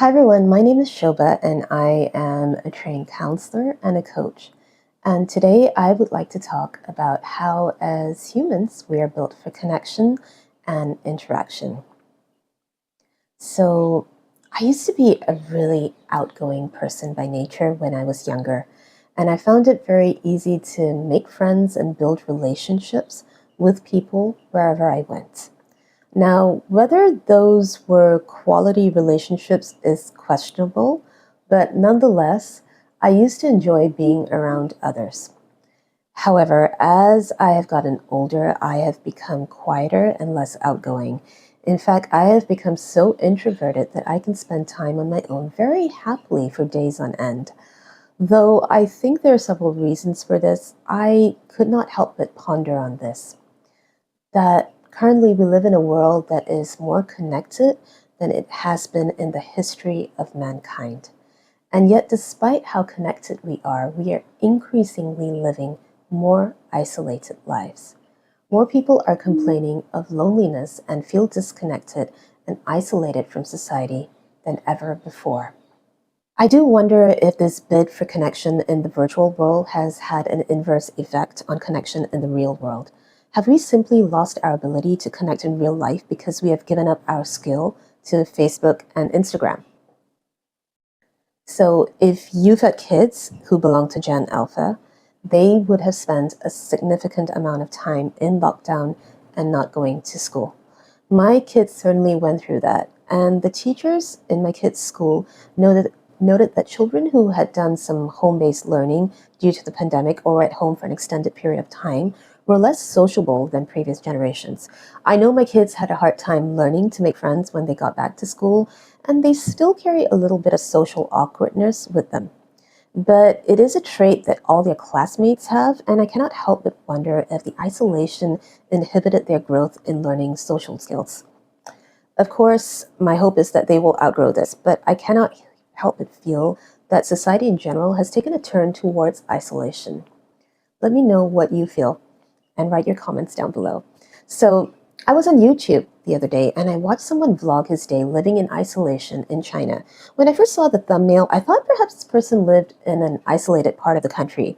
Hi everyone, my name is Shoba and I am a trained counselor and a coach. And today I would like to talk about how, as humans, we are built for connection and interaction. So, I used to be a really outgoing person by nature when I was younger, and I found it very easy to make friends and build relationships with people wherever I went. Now, whether those were quality relationships is questionable, but nonetheless, I used to enjoy being around others. However, as I have gotten older, I have become quieter and less outgoing. In fact, I have become so introverted that I can spend time on my own very happily for days on end. Though I think there are several reasons for this, I could not help but ponder on this that currently we live in a world that is more connected than it has been in the history of mankind. And yet, despite how connected we are increasingly living more isolated lives. More people are complaining of loneliness and feel disconnected and isolated from society than ever before. I do wonder if this bid for connection in the virtual world has had an inverse effect on connection in the real world. Have we simply lost our ability to connect in real life because we have given up our skill to Facebook and Instagram? So, if you've had kids who belong to Gen Alpha, they would have spent a significant amount of time in lockdown and not going to school. My kids certainly went through that, and the teachers in my kids' school noted that children who had done some home-based learning due to the pandemic or were at home for an extended period of time were less sociable than previous generations. I know my kids had a hard time learning to make friends when they got back to school, and they still carry a little bit of social awkwardness with them. But it is a trait that all their classmates have, and I cannot help but wonder if the isolation inhibited their growth in learning social skills. Of course, my hope is that they will outgrow this, but I cannot help but feel that society in general has taken a turn towards isolation. Let me know what you feel and write your comments down below. So, I was on YouTube the other day and I watched someone vlog his day living in isolation in China. When I first saw the thumbnail, I thought perhaps this person lived in an isolated part of the country,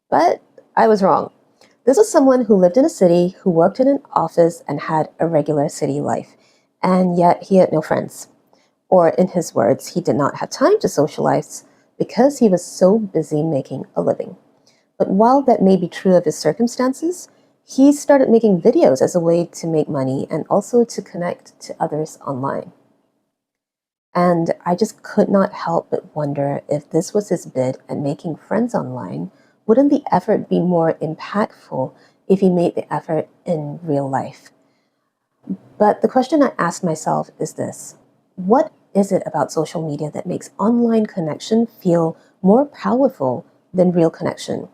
but I was wrong. This was someone who lived in a city, who worked in an office, and had a regular city life, and yet he had no friends. Or, in his words, he did not have time to socialize because he was so busy making a living. But while that may be true of his circumstances, he started making videos as a way to make money and also to connect to others online. And I just could not help but wonder if this was his bid at making friends online, wouldn't the effort be more impactful if he made the effort in real life? But the question I asked myself is this: what is it about social media that makes online connection feel more powerful than real connection?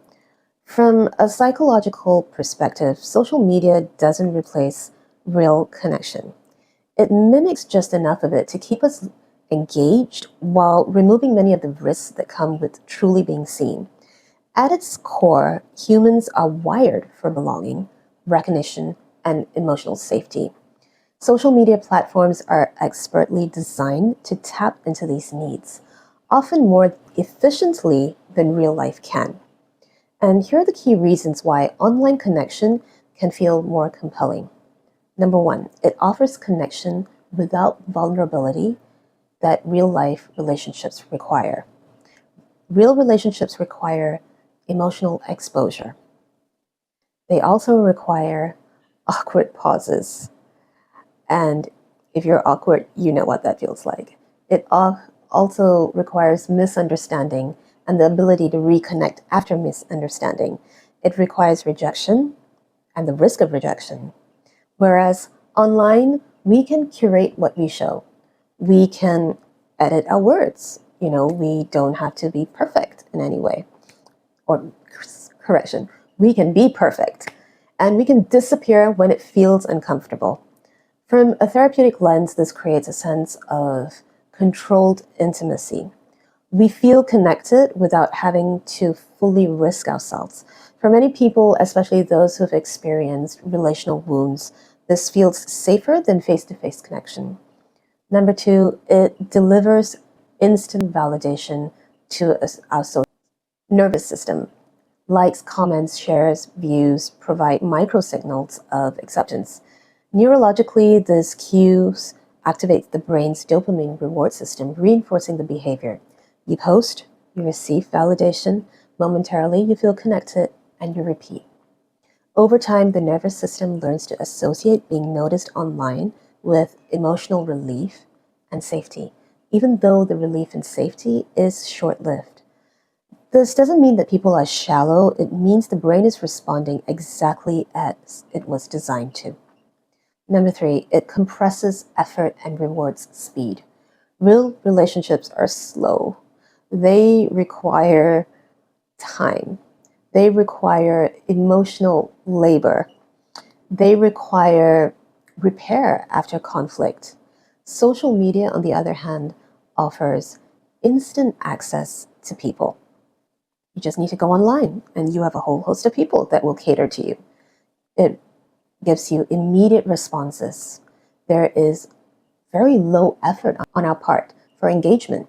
From a psychological perspective, social media doesn't replace real connection. It mimics just enough of it to keep us engaged while removing many of the risks that come with truly being seen. At its core, humans are wired for belonging, recognition, and emotional safety. Social media platforms are expertly designed to tap into these needs, often more efficiently than real life can. And here are the key reasons why online connection can feel more compelling. Number one, it offers connection without vulnerability that real life relationships require. Real relationships require emotional exposure. They also require awkward pauses. And if you're awkward, you know what that feels like. It also requires misunderstanding and the ability to reconnect after misunderstanding. It requires rejection and the risk of rejection. Whereas online, we can curate what we show. We can edit our words. We don't have to be perfect in any way. Or, correction, we can be perfect. And we can disappear when it feels uncomfortable. From a therapeutic lens, this creates a sense of controlled intimacy. We feel connected without having to fully risk ourselves. For many people, especially those who've experienced relational wounds, this feels safer than face-to-face connection. Number two, it delivers instant validation to our nervous system. Likes, comments, shares, views provide microsignals of acceptance. Neurologically, this cues activates the brain's dopamine reward system, reinforcing the behavior. You post, you receive validation, momentarily you feel connected, and you repeat. Over time, the nervous system learns to associate being noticed online with emotional relief and safety, even though the relief and safety is short-lived. This doesn't mean that people are shallow, it means the brain is responding exactly as it was designed to. Number three, it compresses effort and rewards speed. Real relationships are slow. They require time. They require emotional labor. They require repair after conflict. Social media, on the other hand, offers instant access to people. You just need to go online and you have a whole host of people that will cater to you. It gives you immediate responses. There is very low effort on our part for engagement.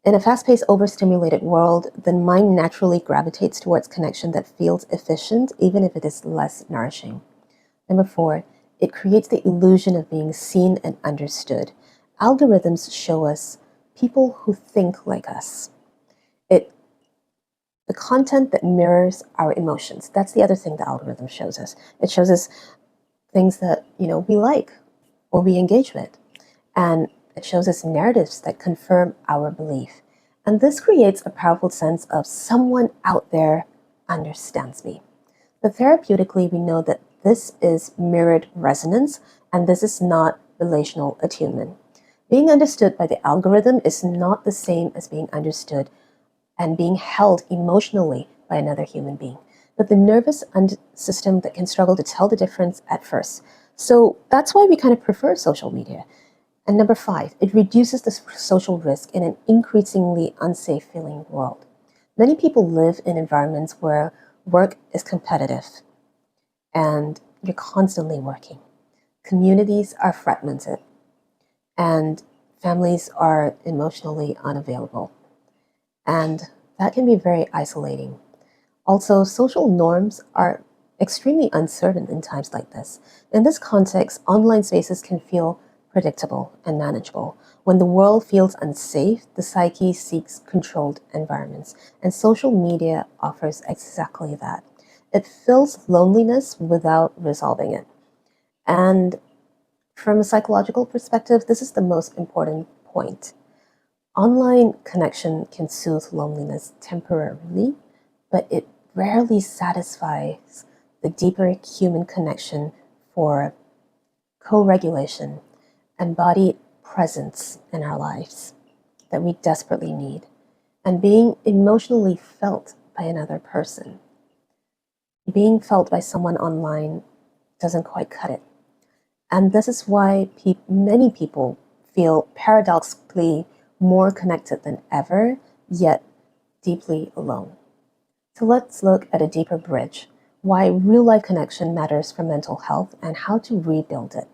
In a fast-paced, overstimulated world, the mind naturally gravitates towards connection that feels efficient, even if it is less nourishing. Number four, it creates the illusion of being seen and understood. Algorithms show us people who think like us. The content that mirrors our emotions. That's the other thing the algorithm shows us. It shows us things that, we like or we engage with. And it shows us narratives that confirm our belief. And this creates a powerful sense of someone out there understands me. But therapeutically, we know that this is mirrored resonance, and this is not relational attunement. Being understood by the algorithm is not the same as being understood and being held emotionally by another human being. But the nervous system that can struggle to tell the difference at first. So that's why we kind of prefer social media. And number five, it reduces the social risk in an increasingly unsafe feeling world. Many people live in environments where work is competitive and you're constantly working. Communities are fragmented and families are emotionally unavailable. And that can be very isolating. Also, social norms are extremely uncertain in times like this. In this context, online spaces can feel predictable and manageable. When the world feels unsafe, the psyche seeks controlled environments, and social media offers exactly that. It fills loneliness without resolving it. And from a psychological perspective, this is the most important point. Online connection can soothe loneliness temporarily, but it rarely satisfies the deeper human connection for co-regulation, embodied presence in our lives that we desperately need, and being emotionally felt by another person. Being felt by someone online doesn't quite cut it. And this is why many people feel paradoxically more connected than ever, yet deeply alone. So let's look at a deeper bridge, why real-life connection matters for mental health and how to rebuild it.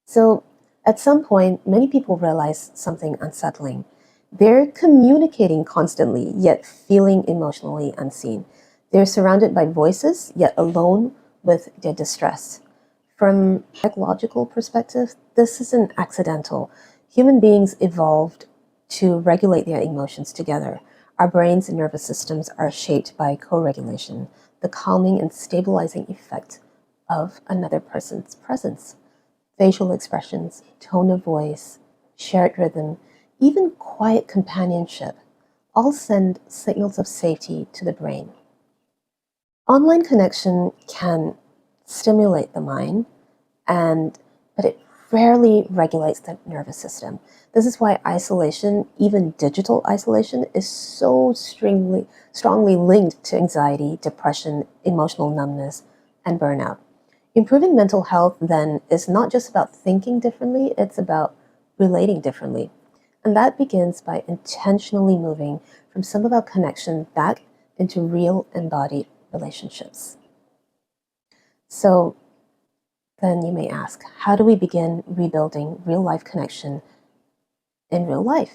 So at some point, many people realize something unsettling. They're communicating constantly, yet feeling emotionally unseen. They're surrounded by voices, yet alone with their distress. From a psychological perspective, this isn't accidental. Human beings evolved to regulate their emotions together. Our brains and nervous systems are shaped by co-regulation, the calming and stabilizing effect of another person's presence. Facial expressions, tone of voice, shared rhythm, even quiet companionship all send signals of safety to the brain. Online connection can stimulate the mind, but it rarely regulates the nervous system. This is why isolation, even digital isolation, is so strongly linked to anxiety, depression, emotional numbness, and burnout. Improving mental health, then, is not just about thinking differently, it's about relating differently. And that begins by intentionally moving from some of our connection back into real embodied relationships. So Then you may ask, how do we begin rebuilding real-life connection in real life?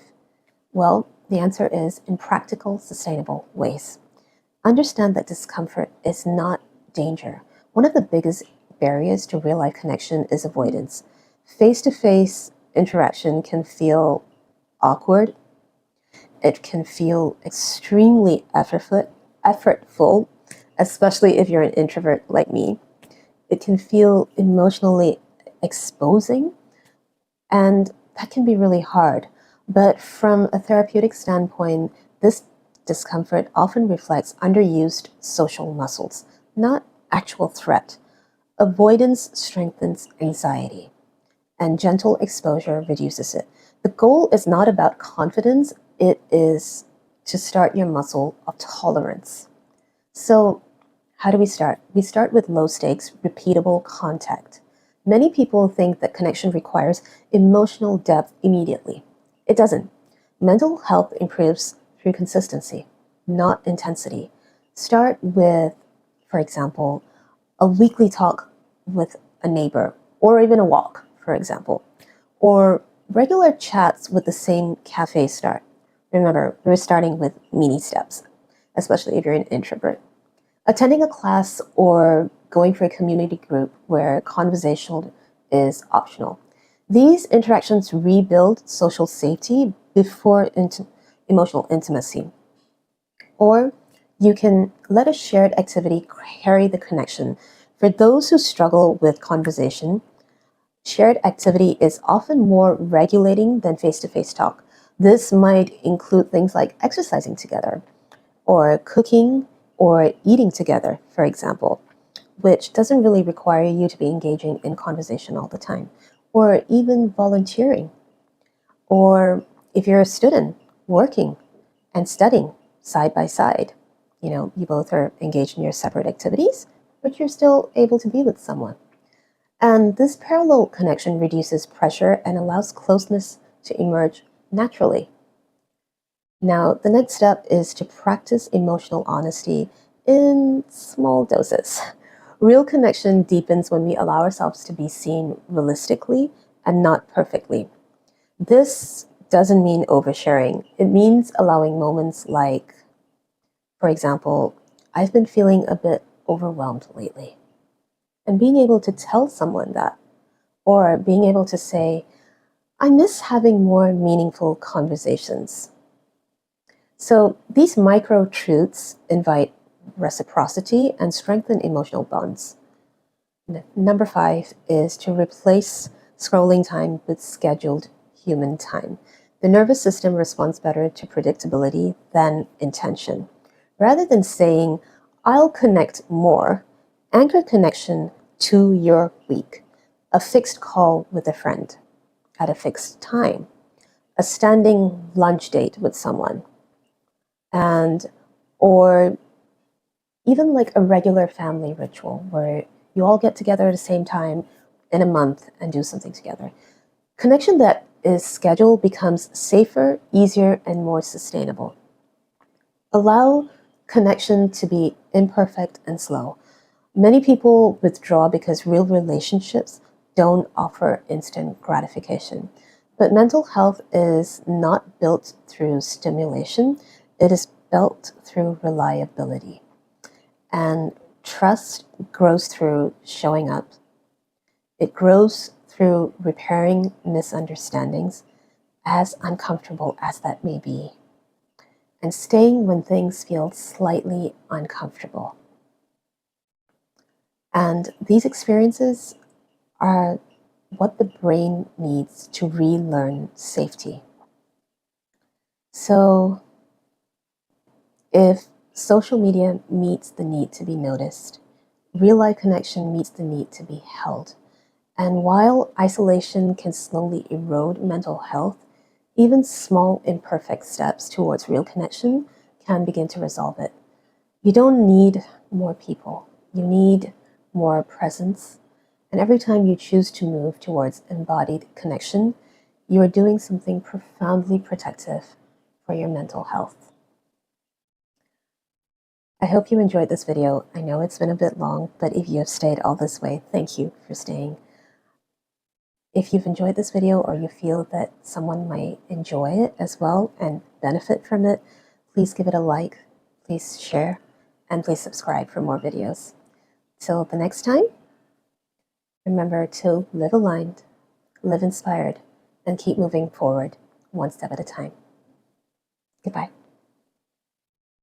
Well, the answer is in practical, sustainable ways. Understand that discomfort is not danger. One of the biggest barriers to real-life connection is avoidance. Face-to-face interaction can feel awkward. It can feel extremely effortful, especially if you're an introvert like me. It can feel emotionally exposing, and that can be really hard. But from a therapeutic standpoint, this discomfort often reflects underused social muscles, not actual threat. Avoidance strengthens anxiety, and gentle exposure reduces it. The goal is not about confidence, it is to start your muscle of tolerance. So, how do we start? We start with low stakes, repeatable contact. Many people think that connection requires emotional depth immediately. It doesn't. Mental health improves through consistency, not intensity. Start with, for example, a weekly talk with a neighbor, or even a walk, for example, or regular chats with the same cafe start. Remember, we're starting with mini steps, especially if you're an introvert. Attending a class or going for a community group where conversation is optional. These interactions rebuild social safety before emotional intimacy. Or you can let a shared activity carry the connection. For those who struggle with conversation, shared activity is often more regulating than face-to-face talk. This might include things like exercising together, or cooking, or eating together, for example, which doesn't really require you to be engaging in conversation all the time, or even volunteering. Or if you're a student working and studying side by side, you both are engaged in your separate activities, but you're still able to be with someone. And this parallel connection reduces pressure and allows closeness to emerge naturally. Now, the next step is to practice emotional honesty in small doses. Real connection deepens when we allow ourselves to be seen realistically and not perfectly. This doesn't mean oversharing. It means allowing moments like, for example, I've been feeling a bit overwhelmed lately. And being able to tell someone that, or being able to say, I miss having more meaningful conversations. So these micro truths invite reciprocity and strengthen emotional bonds. Number 5 is to replace scrolling time with scheduled human time. The nervous system responds better to predictability than intention. Rather than saying, I'll connect more, anchor connection to your week. A fixed call with a friend at a fixed time. A standing lunch date with someone. And or even like a regular family ritual where you all get together at the same time in a month and do something together. Connection that is scheduled becomes safer, easier, and more sustainable. Allow connection to be imperfect and slow. Many people withdraw because real relationships don't offer instant gratification. But mental health is not built through stimulation, it is built through reliability. And trust grows through showing up. It grows through repairing misunderstandings, as uncomfortable as that may be, and staying when things feel slightly uncomfortable. And these experiences are what the brain needs to relearn safety. So if social media meets the need to be noticed, real-life connection meets the need to be held. And while isolation can slowly erode mental health, even small imperfect steps towards real connection can begin to resolve it. You don't need more people. You need more presence. And every time you choose to move towards embodied connection, you are doing something profoundly protective for your mental health. I hope you enjoyed this video. I know it's been a bit long, but if you have stayed all this way, thank you for staying. If you've enjoyed this video or you feel that someone might enjoy it as well and benefit from it, please give it a like, please share, and please subscribe for more videos. Till the next time, remember to live aligned, live inspired, and keep moving forward one step at a time. Goodbye.